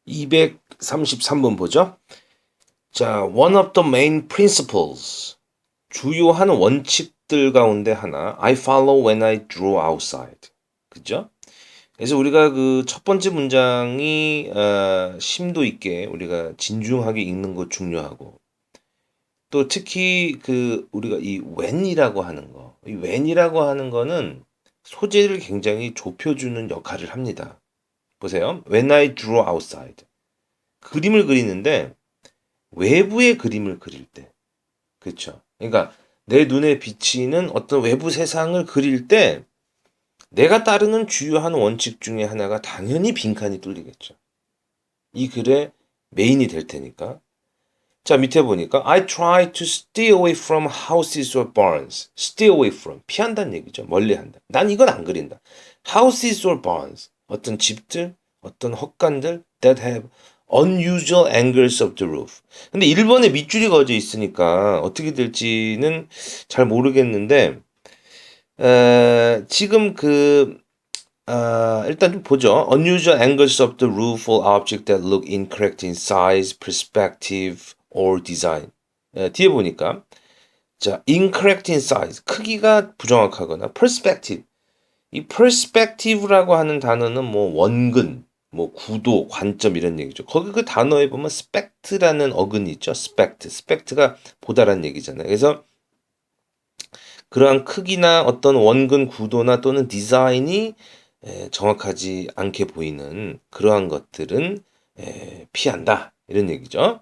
233번 보죠. 자, one of the main principles. 주요한 원칙들 가운데 하나. I follow when I draw outside. 그죠? 그래서 우리가 그 첫 번째 문장이 심도 있게 우리가 진중하게 읽는 것 중요하고 또 특히 그 우리가 이 when이라고 하는 거, 이 when이라고 하는 거는 소재를 굉장히 좁혀주는 역할을 합니다. 보세요. When I draw outside. 그림을 그리는데 외부의 그림을 그릴 때. 그렇죠. 그러니까 내 눈에 비치는 어떤 외부 세상을 그릴 때 내가 따르는 주요한 원칙 중에 하나가 당연히 빈칸이 뚫리겠죠. 이 글의 메인이 될 테니까. 자, 밑에 보니까 I try to stay away from houses or barns. stay away from. 피한다는 얘기죠. 멀리한다. 난 이건 안 그린다. houses or barns. 어떤 집들, 어떤 헛간들 that have unusual angles of the roof. 근데 1번에 밑줄이 그어져 있으니까 어떻게 될지는 잘 모르겠는데 지금 일단 좀 보죠. Unusual angles of the roof or object that look incorrect in size, perspective, or design. 뒤에 보니까 자, incorrect in size. 크기가 부정확하거나 perspective. 이 perspective라고 하는 단어는 뭐 원근, 뭐 구도, 관점 이런 얘기죠. 거기 그 단어에 보면 spect라는 어근이 있죠. spect가 보다라는 얘기잖아요. 그래서 그러한 크기나 어떤 원근 구도나 또는 디자인이 정확하지 않게 보이는 그러한 것들은 피한다. 이런 얘기죠.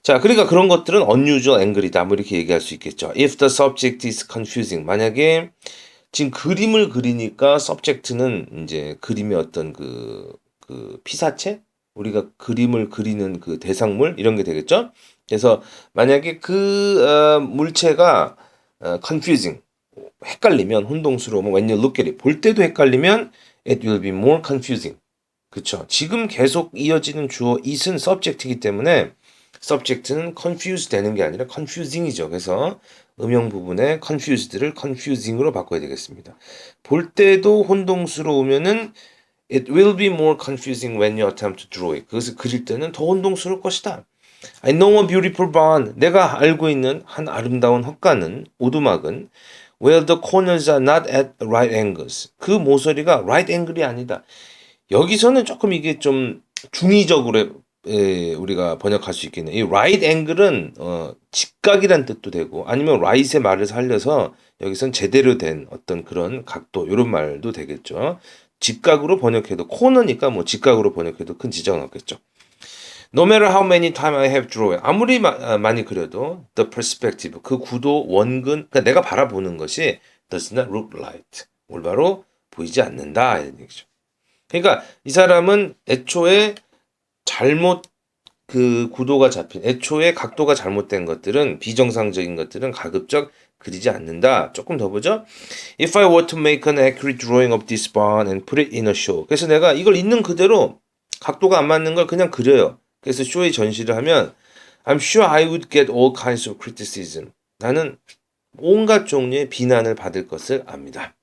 자, 그러니까 그런 것들은 unusual angle이다. 뭐 이렇게 얘기할 수 있겠죠. If the subject is confusing. 만약에 지금 그림을 그리니까 subject는 이제 그림의 어떤 그 피사체? 우리가 그림을 그리는 그 대상물? 이런 게 되겠죠. 그래서 만약에 물체가 confusing. 헷갈리면 혼동스러우면 when you look at it. 볼 때도 헷갈리면 it will be more confusing. 그쵸. 지금 계속 이어지는 주어 it은 subject이기 때문에 subject는 confused 되는 게 아니라 confusing이죠. 그래서 음영 부분에 confused를 confusing으로 바꿔야 되겠습니다. 볼 때도 혼동스러우면은 it will be more confusing when you attempt to draw it. 그것을 그릴 때는 더 혼동스러울 것이다. I know a beautiful barn. 내가 알고 있는 한 아름다운 헛간은 오두막은 where the corners are not at right angles. 그 모서리가 right angle이 아니다. 여기서는 조금 이게 좀 중의적으로 우리가 번역할 수 있겠네요. 이 right angle은 직각이란 뜻도 되고 아니면 right의 말을 살려서 여기선 제대로 된 어떤 그런 각도 이런 말도 되겠죠. 직각으로 번역해도 코너니까 뭐 직각으로 번역해도 큰 지장은 없겠죠. No matter how many times I have drawn, 아무리 많이 그려도 the perspective, 그 구도, 원근, 그러니까 내가 바라보는 것이 does not look right, 올바로 보이지 않는다 이런 얘기죠. 그러니까 이 사람은 애초에 잘못 그 구도가 잡힌, 애초에 각도가 잘못된 것들은 비정상적인 것들은 가급적 그리지 않는다. 조금 더 보죠. If I were to make an accurate drawing of this barn and put it in a show. 그래서 내가 이걸 있는 그대로 각도가 안 맞는 걸 그냥 그려요. 그래서 쇼에 전시를 하면 I'm sure I would get all kinds of criticism. 나는 온갖 종류의 비난을 받을 것을 압니다.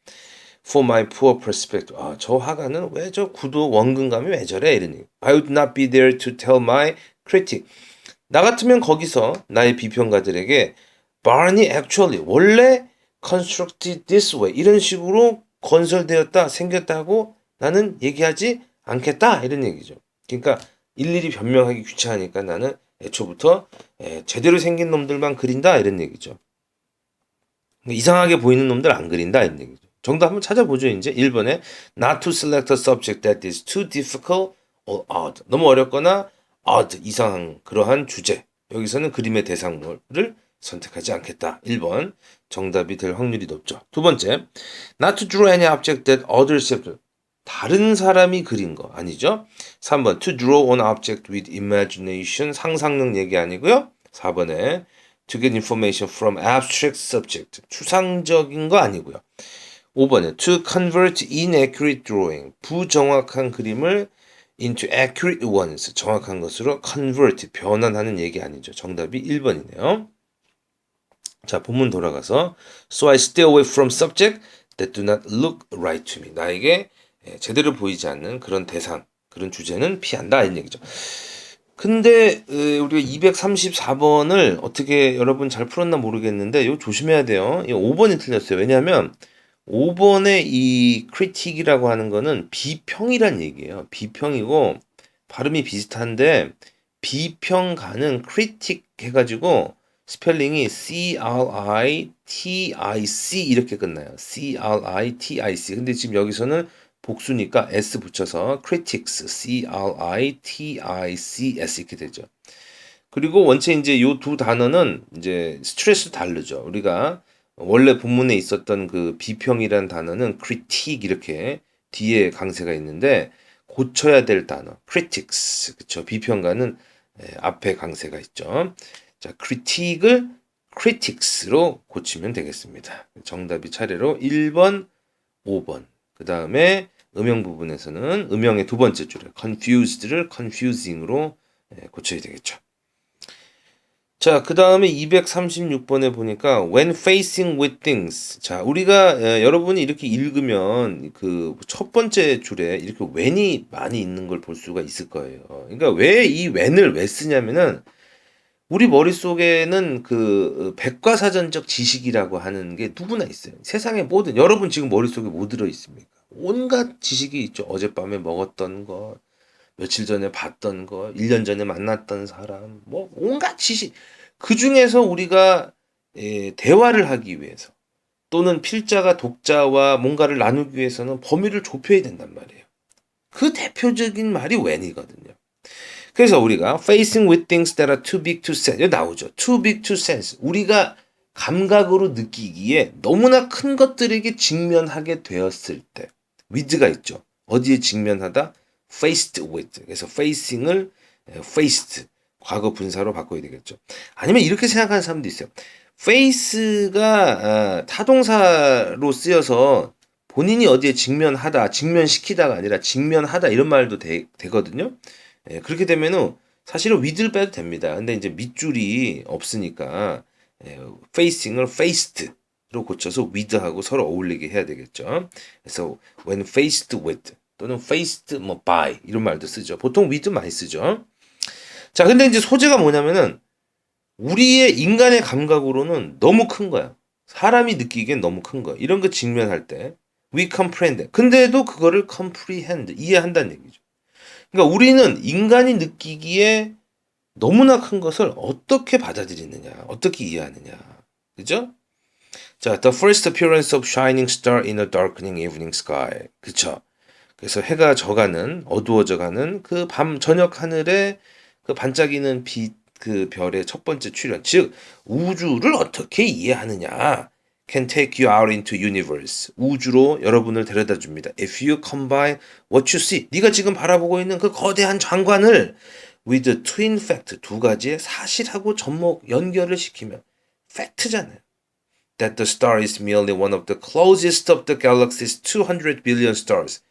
For my poor perspective. 저 화가는 왜 저 구도 원근감이 왜 저래? 이러니. I would not be there to tell my critic. 나 같으면 거기서 나의 비평가들에게 barn이 actually 원래 constructed this way 이런 식으로 건설되었다 생겼다고 나는 얘기하지 않겠다 이런 얘기죠. 그러니까 일일이 변명하기 귀찮으니까 나는 애초부터 제대로 생긴 놈들만 그린다 이런 얘기죠. 이상하게 보이는 놈들 안 그린다 이런 얘기죠. 정답 한번 찾아보죠. 이제 1번에 not to select a subject that is too difficult or odd. 너무 어렵거나 odd, 이상한 그러한 주제. 여기서는 그림의 대상물을 선택하지 않겠다. 1번 정답이 될 확률이 높죠. 두 번째, not to draw any object that others have. 다른 사람이 그린 거 아니죠? 3번 to draw on object with imagination. 상상력 얘기 아니고요. 4번에 to get information from abstract subject. 추상적인 거 아니고요. 5번에 to convert inaccurate drawing. 부정확한 그림을 into accurate ones. 정확한 것으로 convert. 변환하는 얘기 아니죠. 정답이 1번이네요. 자, 본문 돌아가서 So I stay away from subject that do not look right to me. 나에게 제대로 보이지 않는 그런 대상, 그런 주제는 피한다 이런 얘기죠. 근데 우리가 234번을 어떻게 여러분 잘 풀었나 모르겠는데 이거 조심해야 돼요. 이 5번이 틀렸어요. 왜냐하면 5번의 이 critic이라고 하는 거는 비평이란 얘기예요. 비평이고 발음이 비슷한데 비평가는 critic 해가지고 스펠링이 C-R-I-T-I-C 이렇게 끝나요. C-R-I-T-I-C. 근데 지금 여기서는 복수니까 S 붙여서 critics, C-R-I-T-I-C-S 이렇게 되죠. 그리고 원체 이제 요 두 단어는 이제 스트레스 다르죠. 우리가 원래 본문에 있었던 그 비평이란 단어는 critique 이렇게 뒤에 강세가 있는데 고쳐야 될 단어 critics 그쵸 비평가는 앞에 강세가 있죠. 자 critique을 critics로 고치면 되겠습니다. 정답이 차례로 1번, 5번. 그 다음에 음영 부분에서는 음영의 두 번째 줄에 confused를 confusing으로 고쳐야 되겠죠. 자, 그 다음에 236번에 보니까 when facing with things. 자, 우리가 여러분이 이렇게 읽으면 그 첫 번째 줄에 이렇게 when이 많이 있는 걸 볼 수가 있을 거예요. 그러니까 왜 이 when을 왜 쓰냐면은 우리 머릿속에는 그 백과사전적 지식이라고 하는 게 누구나 있어요. 세상에 모든 여러분 지금 머릿속에 뭐 들어 있습니까? 온갖 지식이 있죠. 어젯밤에 먹었던 거, 며칠 전에 봤던 거, 1년 전에 만났던 사람, 뭐 온갖 지식. 그중에서 우리가 대화를 하기 위해서 또는 필자가 독자와 뭔가를 나누기 위해서는 범위를 좁혀야 된단 말이에요. 그 대표적인 말이 when이거든요. 그래서 우리가 facing with things that are too big to sense 여기 나오죠. too big to sense. 우리가 감각으로 느끼기에 너무나 큰 것들에게 직면하게 되었을 때 with가 있죠. 어디에 직면하다? faced with. 그래서 facing을 faced 과거 분사로 바꿔야 되겠죠. 아니면 이렇게 생각하는 사람도 있어요. face가 타동사로 쓰여서 본인이 어디에 직면하다, 직면시키다가 아니라 직면하다 이런 말도 되거든요. 그렇게 되면은 사실은 with를 빼도 됩니다. 근데 이제 밑줄이 없으니까 facing을 faced로 고쳐서 with하고 서로 어울리게 해야 되겠죠. 그래서 when faced with 또는 faced 뭐 by 이런 말도 쓰죠. 보통 with 많이 쓰죠. 자, 근데 이제 소재가 뭐냐면은 우리의 인간의 감각으로는 너무 큰 거야. 사람이 느끼기엔 너무 큰 거야. 이런 거 직면할 때 we comprehend. 근데도 그거를 comprehend 이해한다는 얘기죠. 그러니까 우리는 인간이 느끼기에 너무나 큰 것을 어떻게 받아들이느냐, 어떻게 이해하느냐, 그죠? 자, the first appearance of shining star in a darkening evening sky, 그쵸? 그래서 해가 져가는, 어두워져가는 그 밤 저녁 하늘에 그 반짝이는 빛, 그 별의 첫 번째 출현, 즉 우주를 어떻게 이해하느냐, can take you out into universe. 우주로 여러분을 데려다 줍니다. If you combine what you see, 네가 지금 바라보고 있는 그 거대한 장관을 with the twin fact, 두 가지의 사실하고 접목 연결을 시키면 팩트잖아요. That the star is merely one of the closest of the galaxy's 200 billion stars.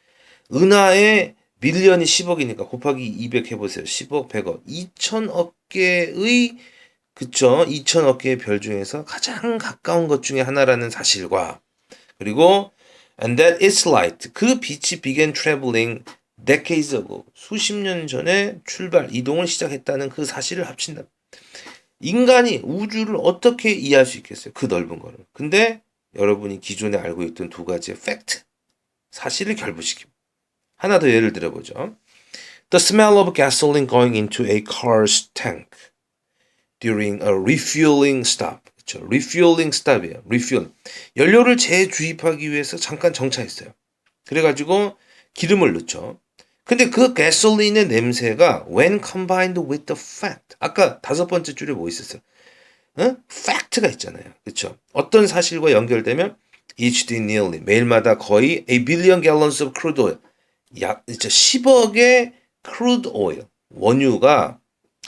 은하의 밀리언이 10억이니까 곱하기 200 해보세요. 10억, 100억, 2천억 개의 그쵸? 2천억 개의 별 중에서 가장 가까운 것 중에 하나라는 사실과 그리고 and that its light, 그 빛이 began traveling decades ago, 수십 년 전에 이동을 시작했다는 그 사실을 합친다. 인간이 우주를 어떻게 이해할 수 있겠어요? 그 넓은 거를. 근데 여러분이 기존에 알고 있던 두 가지의 팩트, 사실을 결부시킵니다. 하나 더 예를 들어보죠. The smell of gasoline going into a car's tank during a refueling stop. 그렇죠? refueling stop이에요. refuel. 연료를 재주입하기 위해서 잠깐 정차했어요. 그래가지고 기름을 넣죠. 근데 그 가솔린의 냄새가 when combined with the fact. 아까 다섯 번째 줄에 뭐 있었어요? fact가 있잖아요. 그렇죠? 어떤 사실과 연결되면 each day nearly 매일마다 거의 a billion gallons of crude oil. 약 10억의 crude oil 원유가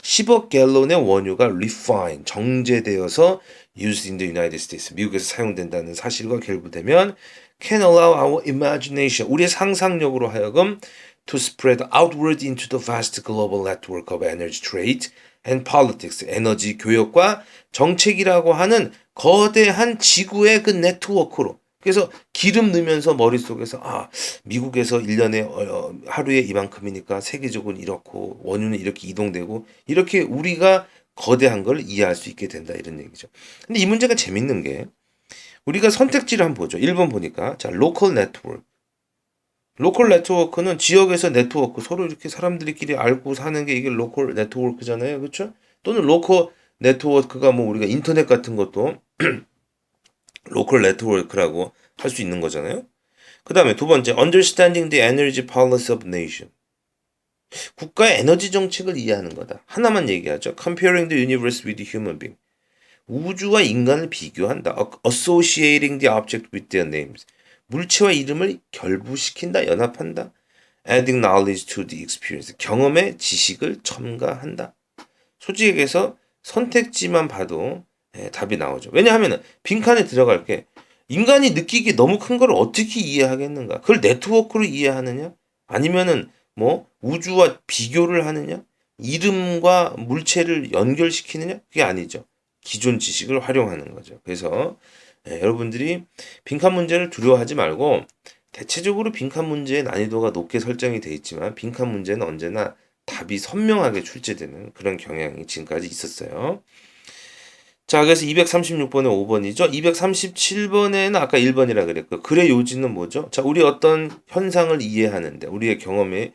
10억 갤런의 원유가 refine 정제되어서 used in the United States 미국에서 사용된다는 사실과 결부되면 can allow our imagination 우리의 상상력으로 하여금 to spread outward into the vast global network of energy trade and politics 에너지 교역과 정책이라고 하는 거대한 지구의 그 네트워크로 그래서 기름 넣으면서 머릿속에서 미국에서 1년에 하루에 이만큼이니까 세계적으로 이렇고 원유는 이렇게 이동되고 이렇게 우리가 거대한 걸 이해할 수 있게 된다 이런 얘기죠. 근데 이 문제가 재밌는 게 우리가 선택지를 한번 보죠. 1번 보니까 자, 로컬 네트워크. 로컬 네트워크는 지역에서 네트워크 서로 이렇게 사람들끼리 알고 사는 게 이게 로컬 네트워크잖아요. 그렇죠? 또는 로컬 네트워크가 뭐 우리가 인터넷 같은 것도 로컬 네트워크라고 할 수 있는 거잖아요. 그 다음에 두 번째, understanding the energy policy of nation. 국가의 에너지 정책을 이해하는 거다. 하나만 얘기하죠. comparing the universe with the human being. 우주와 인간을 비교한다. associating the object with their names. 물체와 이름을 결부시킨다, 연합한다. adding knowledge to the experience. 경험에 지식을 첨가한다. 솔직히 얘기해서 선택지만 봐도 답이 나오죠. 왜냐하면 빈칸에 들어갈 게 인간이 느끼기 너무 큰 걸 어떻게 이해하겠는가? 그걸 네트워크로 이해하느냐? 아니면은 뭐 우주와 비교를 하느냐? 이름과 물체를 연결시키느냐? 그게 아니죠. 기존 지식을 활용하는 거죠. 그래서 여러분들이 빈칸 문제를 두려워하지 말고 대체적으로 빈칸 문제의 난이도가 높게 설정이 돼 있지만 빈칸 문제는 언제나 답이 선명하게 출제되는 그런 경향이 지금까지 있었어요. 자, 그래서 236번에 5번이죠. 237번에는 아까 1번이라 그랬고, 글의 요지는 뭐죠? 자, 우리 어떤 현상을 이해하는데, 우리의 경험에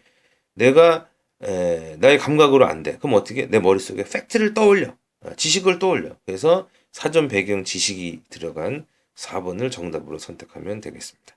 내가 나의 감각으로 안 돼. 그럼 어떻게? 내 머릿속에 팩트를 떠올려. 지식을 떠올려. 그래서 사전 배경 지식이 들어간 4번을 정답으로 선택하면 되겠습니다.